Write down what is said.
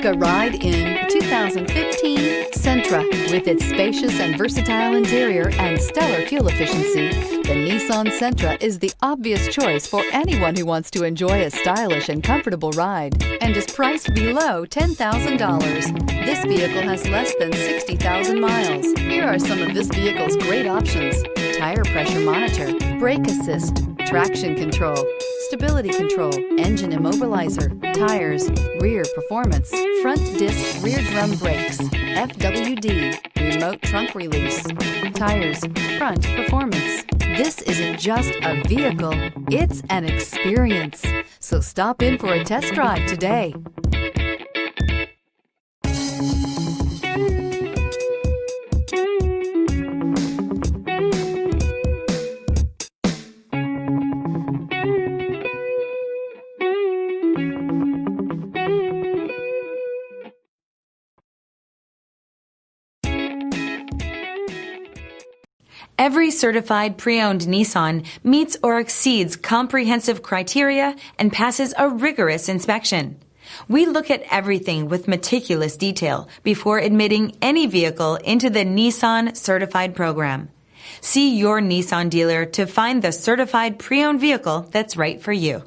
A ride in 2015 Sentra. With its spacious and versatile interior and stellar fuel efficiency, the Nissan Sentra is the obvious choice for anyone who wants to enjoy a stylish and comfortable ride and is priced below $10,000. This vehicle has less than 60,000 miles. Here are some of this vehicle's great options: tire pressure monitor, brake assist, traction control, stability control, engine immobilizer, tires, rear performance, front disc rear drum brakes, FWD, remote trunk release, tires, front performance. This isn't just a vehicle, it's an experience. So stop in for a test drive today. Every certified pre-owned Nissan meets or exceeds comprehensive criteria and passes a rigorous inspection. We look at everything with meticulous detail before admitting any vehicle into the Nissan Certified program. See your Nissan dealer to find the certified pre-owned vehicle that's right for you.